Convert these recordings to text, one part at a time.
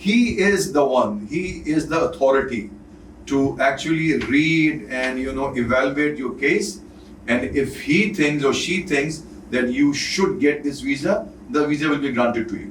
he is the authority to actually read and evaluate your case, and if he thinks or she thinks that you should get this visa, the visa will be granted to you.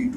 B2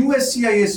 USCIS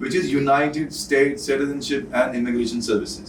which is United States Citizenship and Immigration Services।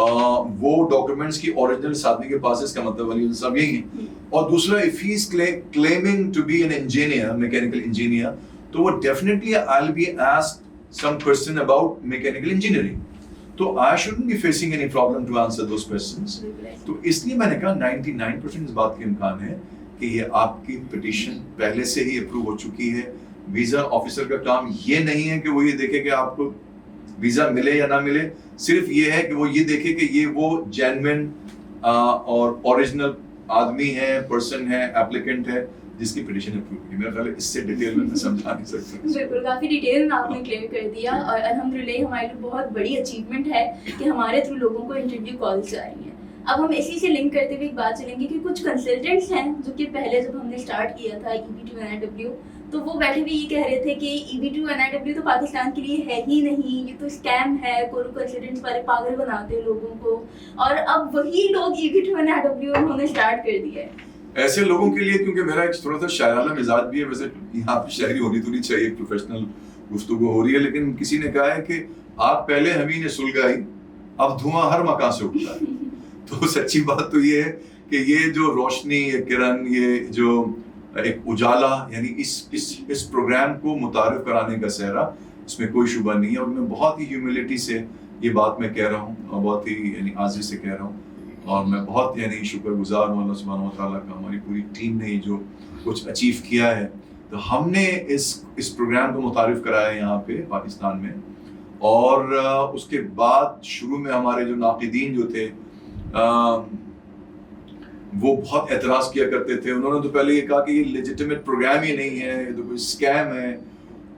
وہ documents کی original آدمی کے پاس ہے, اس کا مطلب ولی صاحب یہی ہے. اور دوسرا if he is claiming to be an engineer, mechanical engineer, تو وہ definitely I'll be asked some question about mechanical engineering. تو I shouldn't be facing any problem to answer those questions. تو اس لیے میں نے کہا 99% اس بات کے امکان ہے کہ یہ آپ کی پٹیشن پہلے سے ہی اپروو ہو چکی ہے. ویزا آفیسر کا کام یہ نہیں ہے کہ وہ یہ دیکھے کہ آپ کو ویزا ملے یا نہ ملے, صرف یہ ہے کہ وہ یہ دیکھے کہ یہ وہ جینوین اور اوریجنل آدمی ہے, پرسن ہے, ایپلیکنٹ ہے جس کی پٹیشن اپروو کی. میرا خیال ہے اس سے ڈیٹیل میں سمجھا نہیں سکتا. بالکل, کافی ڈیٹیل میں آپ نے کلیئر کر دیا, اور الحمدللہ ہمارے لیے بہت بڑی اچیومنٹ ہے کہ ہمارے تھرو لوگوں کو انٹرویو کالس آ رہی ہیں. اب ہم اسی سے لنک کرتے ہوئے ایک بات چلیں گے کہ کچھ کنسلٹنٹس ہیں جو کہ پہلے جب ہم نے اسٹارٹ کیا تھا EB2NIW, تو وہ بیٹھے ہوئے یہ کہہ رہے تھے کہ EB2NIW تو پاکستان کے لیے ہے ہی نہیں, یہ تو اسکیم ہے, کورو کنسلٹنٹس والے پاگل بناتے ہیں لوگوں کو, اور اب وہی لوگ EB2NIW انہوں نے اسٹارٹ کر دیا ہے. ایسے لوگوں کے لیے, کیونکہ میرا ایک تھوڑا سا شاعرانہ مزاج بھی ہے, ویسے یہاں پہ شاعری ہونی تو نہیں چاہیے, ایک پروفیشنل گفتگو ہو رہی ہے, لیکن کسی نے کہا ہے کہ آپ پہلے ہمیں نے سلگائی, اب دھواں ہر مکان سے اٹھتا ہے. تو سچی بات تو یہ ہے کہ یہ جو روشنی, یہ کرن, یہ جو ایک اجالا, یعنی اس پروگرام کو متعارف کرانے کا سہرا, اس میں کوئی شبہ نہیں ہے. اور میں بہت ہی ہیوملٹی سے یہ بات میں کہہ رہا ہوں, اور بہت ہی یعنی عاجزی سے کہہ رہا ہوں, اور میں بہت یعنی شکر گزار ہوں اللہ سبحانہ و تعالیٰ کا, ہماری پوری ٹیم نے جو کچھ اچیو کیا ہے. تو ہم نے اس پروگرام کو متعارف کرایا یہاں پہ پاکستان میں, اور اس کے بعد شروع میں ہمارے جو ناقدین جو تھے وہ بہت اعتراض کیا کرتے تھے. انہوں نے تو پہلے یہ کہا کہ یہ لیجیٹیمیٹ پروگرام ہی نہیں ہے, یہ تو کوئی اسکیم ہے.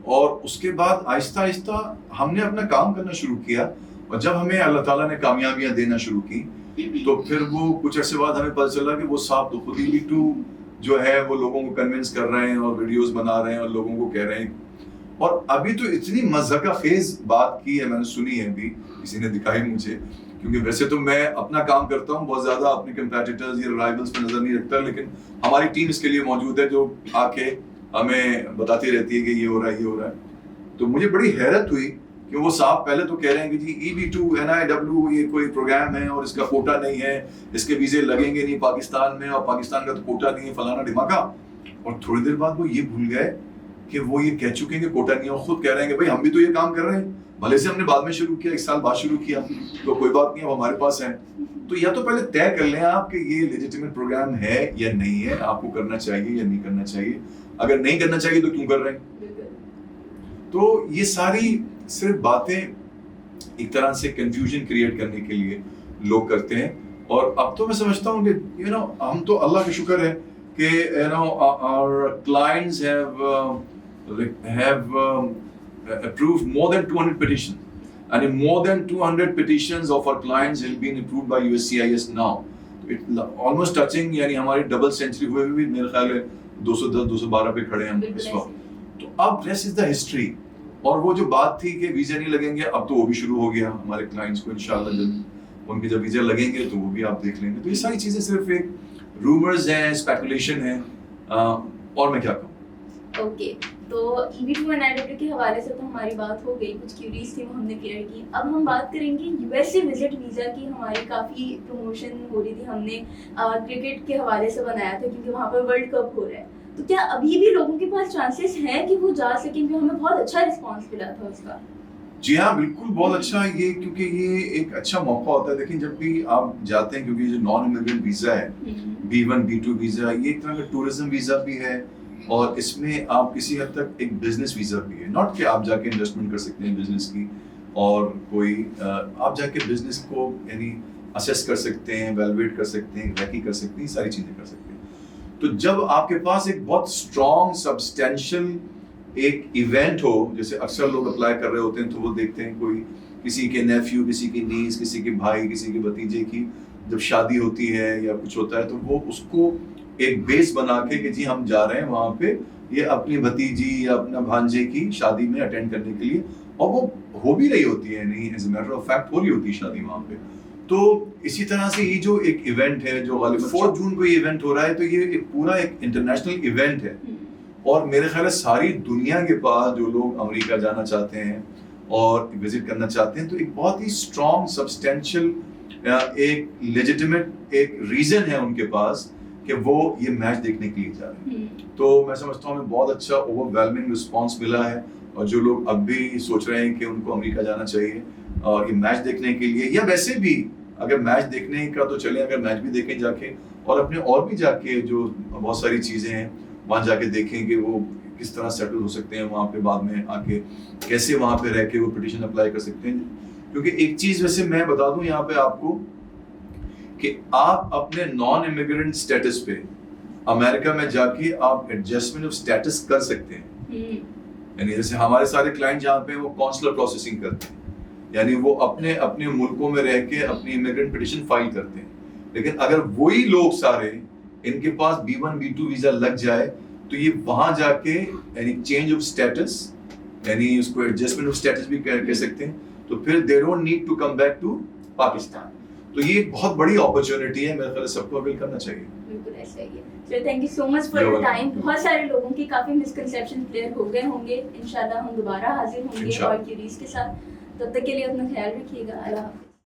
اور اس کے بعد آہستہ آہستہ ہم نے اپنا کام کرنا شروع کیا, اور جب ہمیں اللہ تعالیٰ نے کامیابیاں دینا شروع کی تو پھر وہ کچھ عرصے بعد ہمیں پتہ چلا کہ وہ صاحب تو خود ہی EB2 جو ہے وہ لوگوں کو کنونس کر رہے ہیں اور ویڈیوز بنا رہے ہیں اور لوگوں کو کہہ رہے ہیں. اور ابھی تو اتنی مضحکہ خیز بات کی ہے, میں نے سنی ہے, ابھی کسی نے دکھائی مجھے, کیونکہ ویسے تو میں اپنا کام کرتا ہوں, بہت زیادہ اپنے کمپیٹیٹرز یا رائیولز پہ نظر نہیں رکھتا, لیکن ہماری ٹیم اس کے لیے موجود ہے جو آ کے ہمیں بتاتی رہتی ہے کہ یہ ہو رہا ہے, یہ ہو رہا ہے. تو مجھے بڑی حیرت ہوئی کہ وہ صاحب پہلے تو کہہ رہے ہیں کہ جی EB2NIW یہ کوئی پروگرام ہے اور اس کا کوٹا نہیں ہے, اس کے ویزے لگیں گے نہیں پاکستان میں, اور پاکستان کا تو کوٹا نہیں ہے, فلانا ڈھماکا. اور تھوڑی دیر بعد وہ یہ بھول گئے کہ وہ یہ کہہ چکے ہیں کہ کوٹا نہیں ہے, اور خود کہہ رہے ہیں کہ بھائی ہم بھی تو یہ کام کر رہے ہیں, بھلے سے ہم نے بعد میں شروع کیا, 1 سال بعد شروع کیا, تو کوئی بات نہیں, اب ہمارے پاس ہے. تو یا تو پہلے طے کر لیں آپ کہ یہ لیجیٹیمیٹ پروگرام ہے یا نہیں ہے, آپ کو کرنا چاہیے یا نہیں کرنا چاہیے. اگر نہیں کرنا چاہیے تو کیوں کر رہے ہیں. تو یہ ساری صرف باتیں ایک طرح سے کنفیوژن کریٹ کرنے کے لیے لوگ کرتے ہیں. اور اب تو میں سمجھتا ہوں کہ ہم تو اللہ کا شکر ہے کہ our clients have approved more than 200 petitions, and more than 200 petitions of our clients have been approved by USCIS now. It almost touching, یعنی ہماری ڈبل سینچری ہوئے بھی میرے خیال ہے 210 212 پہ کھڑے ہیں ہم اس وقت. تو اب rest is the history. اور وہ جو بات تھی کہ ویزے نہیں لگیں گے, اب تو وہ بھی شروع ہو گیا ہمارے کلائنٹس کو انشاءاللہ, جب ان کے جب ویزے لگیں گے تو وہ بھی آپ دیکھ لیں گے. تو یہ ساری چیزیں صرف ایک رومرز ہیں, اسپیکولیشن ہے, اور میں کیا کہوں. اوکے, تو EB2NIW کے حوالے سے تو ہماری بات ہو گئی, کچھ کیوریز تھی وہ ہم نے کلیئر کی. اب ہم بات کریں گے USA وزٹ ویزا کی. ہماری کافی پروموشن ہو رہی تھی, ہم نے کرکٹ کے حوالے سے بنایا تھا کیونکہ وہاں پہ ورلڈ کپ ہو رہا ہے. تو کیا ابھی بھی لوگوں کے پاس چانسز ہیں کہ وہ جا سکیں, کیونکہ ہمیں بہت اچھا رسپانس ملا تھا اس کا. جی ہاں بالکل, بہت اچھا. یہ کیونکہ یہ ایک اچھا موقع ہوتا ہے. دیکھیں جب بھی آپ جاتے ہیں, کیونکہ جو نان امیگرینٹ ویزا ہے, B1 B2 ویزا, یہ ایک طرح کا ٹورزم ویزا بھی ہے, اور اس میں آپ کسی حد تک ایک بزنس ویزا بھی ہے. ناٹ کہ آپ جا کے انویسٹمنٹ کر سکتے ہیں بزنس کی, اور کوئی آپ جا کے بزنس کو یعنی اسیس کر سکتے ہیں, ایویلویٹ کر سکتے ہیں, ریکی کر سکتے ہیں, ساری چیزیں کر سکتے ہیں. تو جب آپ کے پاس ایک بہت اسٹرانگ سبسٹینشیل ایک ایونٹ ہو, جیسے اکثر لوگ اپلائی کر رہے ہوتے ہیں تو وہ دیکھتے ہیں کوئی کسی کے نیفیو, کسی کی نیس, کسی کے بھائی, کسی کے بھتیجے کی جب شادی ہوتی ہے یا کچھ ہوتا ہے, تو وہ اس کو ایک بیس بنا کے کہ جی ہم جا رہے ہیں وہاں پہ یہ اپنی بھتیجی یا اپنا بھانجے کی شادی میں اٹینڈ کرنے کے لیے, اور وہ ہو بھی رہی ہوتی ہے, نہیں as a matter of fact ہو رہی ہوتی ہے شادی وہاں پہ. تو اسی طرح سے یہ جو ایک ایونٹ ہے جو غالباً 4 جون کو یہ ایونٹ ہو رہا ہے, تو یہ ایک پورا ایک انٹرنیشنل ایونٹ ہے. اور میرے خیال ہے ساری دنیا کے پاس جو لوگ امریکہ جانا چاہتے ہیں اور وزٹ کرنا چاہتے ہیں, تو ایک بہت ہی اسٹرانگ سبسٹینشیل ایک لیجیٹیمیٹ ایک ریزن ہے ان کے پاس کہ وہ یہ میچ دیکھنے کے لیے جا رہے ہیں. تو میں سمجھتا ہوں ہمیں بہت اچھا اوور ویلمنگ رسپانس ملا ہے, اور جو لوگ اب بھی سوچ رہے ہیں کہ ان کو امریکہ جانا چاہیے اور یہ میچ دیکھنے کے لیے, یا ویسے بھی اگر میچ دیکھنے کا تو چلیں, اگر میچ بھی دیکھیں جا کے, اور اپنے اور بھی جا کے جو بہت ساری چیزیں ہیں وہاں جا کے دیکھیں کہ وہ کس طرح سیٹل ہو سکتے ہیں وہاں پہ, بعد میں آ کے کیسے وہاں پہ رہ کے وہ پٹیشن اپلائی کر سکتے ہیں. کیونکہ ایک چیز ویسے میں بتا دوں یہاں پہ آپ کو کہ آپ اپنے نان امیگرینٹ اسٹیٹس پہ امریکہ میں جا کے آپ ایڈجسٹمنٹ آف اسٹیٹس کر سکتے ہیں. یعنی جیسے ہمارے سارے کلائنٹ جہاں پہ وہ کونسلر پروسیسنگ کرتے ہیں, یعنی وہ اپنے اپنے ملکوں میں رہ کے اپنی امیگرینٹ پٹیشن فائل کرتے ہیں. لیکن اگر وہی لوگ سارے ان کے پاس B1 B2 ویزا لگ جائے تو یہ وہاں جا کے یعنی چینج آف اسٹیٹس, یعنی اس کو ایڈجسٹمنٹ آف اسٹیٹس بھی کہہ سکتے ہیں, تو پھر they don't need to come back to Pakistan. تو یہ ایک بہت بڑی اپرچونٹی ہے, میرے خیال سب کو اویل کرنا چاہیے. بالکل ایسا ہی ہے. Sir thank you so much for your time. بہت سارے لوگوں کی کافی مسکنسیپشن کلیئر ہو گئے ہوں گے. انشاءاللہ ہم دوبارہ حاضر ہوں گے اور کیوریز کے ساتھ. تب تک کے لیے اپنا خیال رکھیے گا. اللہ حافظ.